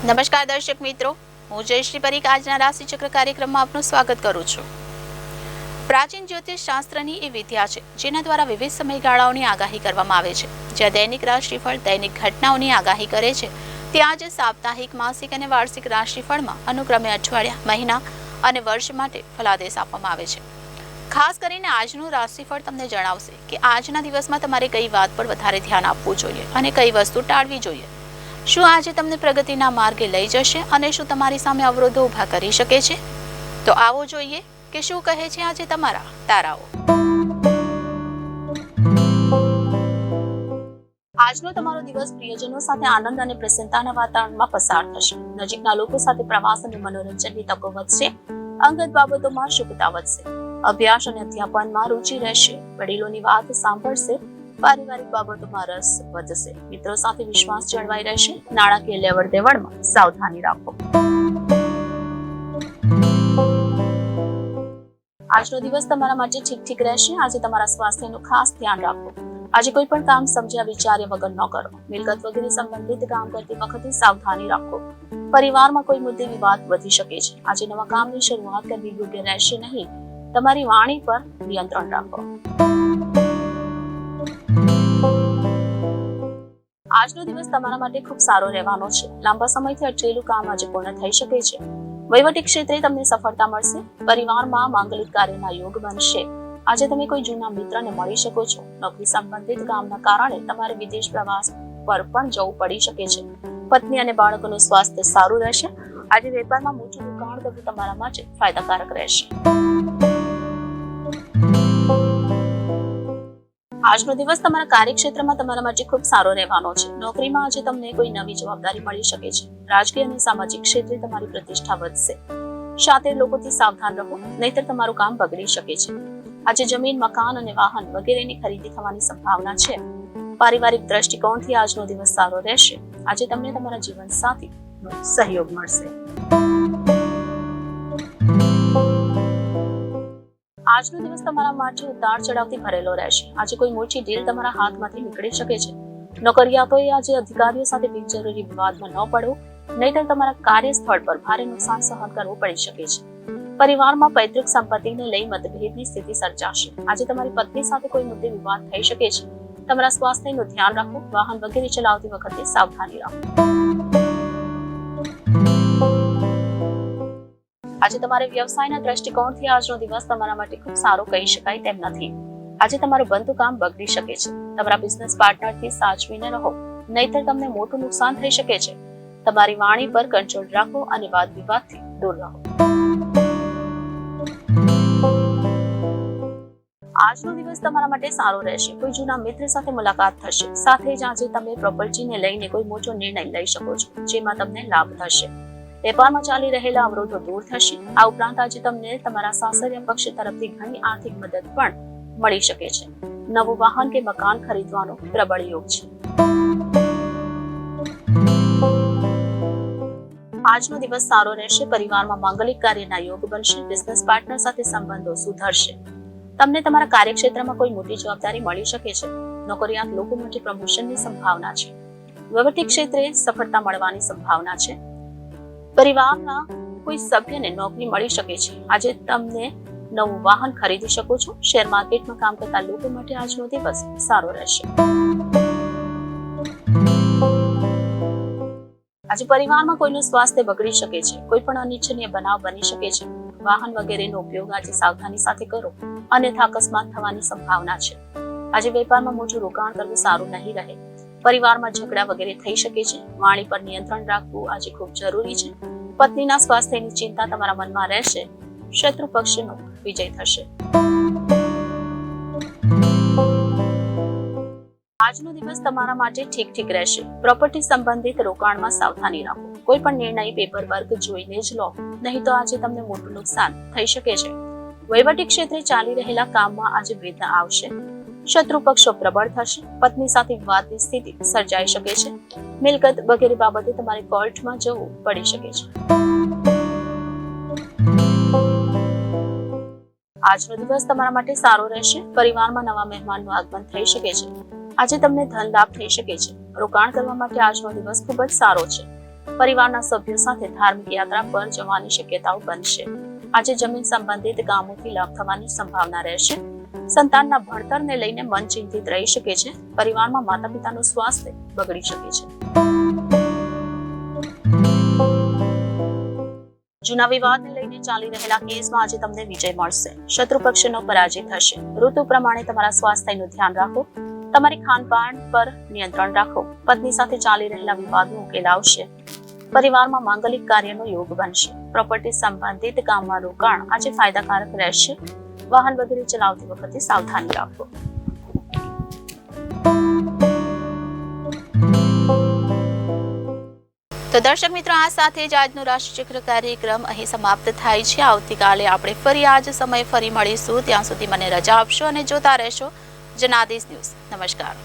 નમસ્કાર દર્શક મિત્રો, હું જયશ્રી પરીખ આજના રાશિચક્ર કાર્યક્રમમાં આપનું સ્વાગત કરું છું. પ્રાચીન જ્યોતિષ શાસ્ત્રની એ વિદ્યા છે જેના દ્વારા વિવિધ સમયગાળાઓની આગાહી કરવામાં આવે છે. જ્યાં દૈનિક રાશિફળ દૈનિક ઘટનાઓની આગાહી કરે છે, ત્યાં જ સાપ્તાહિક, માસિક અને વાર્ષિક રાશિફળમાં અનુક્રમે અઠવાડિયા, મહિના અને વર્ષ માટે ફલાદેશ આપવામાં આવે છે. ખાસ કરીને આજનું રાશિફળ તમને જણાવશે કે આજના દિવસમાં તમારે કઈ વાત પર વધારે ધ્યાન આપવું જોઈએ અને કઈ વસ્તુ ટાળવી જોઈએ. શું આજે તમને પ્રગતિના માર્ગે લઈ જશે અને શું તમારી સામે અવરોધો ઊભા કરી શકે છે? તો આવો જોઈએ કે શું કહે છે આજે તમારા તારાઓ. આજનો તમારો દિવસ પ્રિયજનો સાથે આનંદ અને પ્રસન્નતાના વાતાવરણમાં પસાર થશે. નજીકના લોકો સાથે પ્રવાસ અને મનોરંજનની તકો વધશે. અંગત બાબતોમાં શુભતા વધશે. અભ્યાસ અને અધ્યાપનમાં રુચિ રહેશે. વડીલોની વાત સાંભળશે. પારિવારિક બાબતોમાં રસ વધશે. મિત્રો સાથે વિશ્વાસ જળવાઈ રહેશે. નાણાકીય લેવડ દેવડમાં સાવધાની રાખો. આજનો દિવસ તમારા માટે ઠીક રહેશે. આજે તમારા સ્વાસ્થ્યનું ખાસ ધ્યાન રાખો. આજે કોઈ પણ કામ સમજ્યા વિચાર્યા વગર ન કરો. મિલકત વગેરે સંબંધિત કામ કરતી વખતે સાવધાની રાખો. પરિવારમાં કોઈ મુદ્દે વિવાદ વધી શકે છે. આજે નવા કામની શરૂઆત કરવી યોગ્ય રહેશે નહીં. તમારી વાણી પર નિયંત્રણ રાખો. આજનો દિવસ તમારા માટે ખૂબ સારો રહેવાનો છે. લાંબા સમયથી અટકેલું કામ આજે પૂર્ણ થઈ શકે છે. વહીવટી ક્ષેત્રે તમને સફળતા મળશે. પરિવારમાં માંગલિક કાર્યના યોગ બનશે. આજે તમે કોઈ જૂના મિત્રને મળી શકો છો. નોકરી સંબંધિત કામના કારણે તમારે વિદેશ પ્રવાસ પર પણ જવું પડી શકે છે. પત્ની અને બાળકોનું સ્વાસ્થ્ય સારું રહેશે. આજે વેપારમાં મોટું રોકાણ કરવું તમારા માટે ફાયદાકારક રહેશે. આજનો દિવસ તમારા કાર્યક્ષેત્રમાં તમારા માટે ખૂબ સારો રહેવાનો છે. નોકરીમાં આજે તમને કોઈ નવી જવાબદારી મળી શકે છે. રાજકીય અને સામાજિક ક્ષેત્રે તમારી પ્રતિષ્ઠા વધશે. સાથે લોકોથી સાવધાન રહો, નહીતર તમારું કામ બગડી શકે છે. આજે જમીન, મકાન અને વાહન વગેરેની ખરીદી થવાની સંભાવના છે. પારિવારિક દ્રષ્ટિકોણથી આજનો દિવસ સારો રહેશે. આજે તમને તમારા જીવનસાથીનો સહયોગ મળશે. આજનો દિવસ તમારા માટે ઉતાર ચઢાવથી ભરેલો રહેશે. આજે કોઈ મોટી ડીલ તમારા હાથમાંથી નીકળી શકે છે. નોકરિયાતોએ આજે અધિકારીઓ સાથે બિનજરૂરી વિવાદમાં ન પડવું, નહીતર તમારા કાર્યસ્થળ પર ભારે નુકસાન સહન કરવું પડી શકે છે. પરિવારમાં પૈતૃક સંપત્તિને લઈ મતભેદની સ્થિતિ સર્જાશે. આજે તમારી પત્ની સાથે કોઈ મુદ્દે વિવાદ થઈ શકે છે. તમારા સ્વાસ્થ્યનું ધ્યાન રાખો. વાહન વગેરે ચલાવતી વખતે સાવધાની રાખો. આજે તમારે વ્યવસાયના દ્રષ્ટિકોણથી આજનો દિવસ તમારા માટે ખૂબ સારો કહી શકાય તેમ નથી. આજે તમારું બનતું કામ બગડી શકે છે. તમારા બિઝનેસ પાર્ટનરથી સાચવીને રહો, નહીતર તમને મોટું નુકસાન થઈ શકે છે. તમારી વાણી પર કંટ્રોલ રાખો અને વાદ વિવાદથી દૂર રહો. આજનો દિવસ તમારા માટે સારો રહેશે. કોઈ જૂના મિત્ર સાથે મુલાકાત થશે. સાથે જ આજે તમે પ્રોપર્ટીને લઈને કોઈ મોટો નિર્ણય લઈ શકો છો, જેમાં તમને લાભ થશે. વેપારમાં ચાલી રહેલા અવરોધો દૂર થશે. આ ઉપરાંત આજે તમને તમારા સાસરિયા પક્ષ તરફથી ઘણી આર્થિક મદદ પણ મળી શકે છે. નવું વાહન કે મકાન ખરીદવાનો પ્રબળ યોગ છે. આજનો દિવસ સારો રહેશે. પરિવારમાં માંગલિક કાર્યના યોગ બનશે. બિઝનેસ પાર્ટનર સાથે સંબંધો સુધરશે. તમને તમારા કાર્યક્ષેત્રમાં કોઈ મોટી જવાબદારી મળી શકે છે. નોકરિયાત લોકો માટે પ્રમોશનની સંભાવના છે. વહીવટી ક્ષેત્રે સફળતા મળવાની સંભાવના છે. પરિવારના કોઈ સભ્યને નોકરી મળી શકે છે. આજે તમને નવું વાહન ખરીદી શકો છો. શેર માર્કેટમાં કામ કરતા લોકો માટે આજનો દિવસ સારો રહેશે. આજે પરિવારમાં કોઈનું સ્વાસ્થ્ય બગડી શકે છે. કોઈ પણ અનિચ્છનીય બનાવ બની શકે છે. વાહન વગેરેનો ઉપયોગ આજે સાવધાની સાથે કરો, અન્યથા અકસ્માત થવાની સંભાવના છે. આજે વેપારમાં મોટું રોકાણ કરવું સારું નહીં રહે. પરિવારમાં ઝઘડા વગેરે થઈ શકે છે. વાણી પર નિયંત્રણ રાખવું આજે ખૂબ જરૂરી છે. પત્નીના સ્વાસ્થ્યની ચિંતા તમારા મનમાં રહેશે. શત્રુ પક્ષનો વિજય થશે. આજનો દિવસ તમારા માટે ઠીક રહેશે. પ્રોપર્ટી સંબંધિત રોકાણમાં સાવધાની રાખો. કોઈ પણ નિર્ણય પેપર વર્ક જોઈને જ લો, નહીં તો આજે તમને મોટું નુકસાન થઈ શકે છે. વહીવટી ક્ષેત્રે ચાલી રહેલા કામમાં આજે વિઘ્ન આવશે. શત્રુ પક્ષો પ્રબળ થશે. પત્ની સાથે વિવાદની સ્થિતિ સર્જાઈ શકે છે. મિલકત વગેરે બાબતે તમારે કોર્ટમાં જવું પડી શકે છે. આજનો દિવસ તમારા માટે સારો રહેશે. પરિવારમાં નવા મહેમાનનું આગમન થઈ શકે છે. આજે તમને ધન લાભ થઈ શકે છે। રોકાણ કરવા માટે આજનો દિવસ ખૂબ જ સારો છે। પરિવારના સભ્યો સાથે ધાર્મિક યાત્રા પર જવાની શક્યતાઓ બનશે। આજે જમીન સંબંધિત કામોથી લાભ થવાની સંભાવના રહેશે। સંતાનના ભણતરને લઈને મન ચિંતિત રહી શકે છે। પરિવારમાં માતા પિતાનું સ્વાસ્થ્ય બગડી શકે છે। જૂના વિવાદને લઈને ચાલી રહેલા કેસમાં આજે તમને વિજય મળશે। શત્રુ પક્ષનો પરાજય થશે। ઋતુ પ્રમાણે તમારા સ્વાસ્થ્યનું ધ્યાન રાખો। તમારી ખાનપાન પર નિયંત્રણ રાખો। પત્ની સાથે ચાલી રહેલા વિવાદનો ઉકેલ આવશે। પરિવારમાં માંગલિક કાર્યનો યોગ બનશે। પ્રોપર્ટી સંબંધિત કામમાં રોકાણ આજે ફાયદાકારક રહેશે। વાહન વગેરે ચલાવતી વખતે સાવધાની રાખો। તો દર્શક મિત્રો, આ સાથે જ આજનો રાશિચક્ર કાર્યક્રમ અહીં સમાપ્ત થાય છે। આવતીકાલે આપણે ફરી આ જ સમયે ફરી મળીશું। ત્યાં સુધી મને રજા આપશો અને જોતા રહેશો જનાદેશ ન્યૂઝ। નમસ્કાર।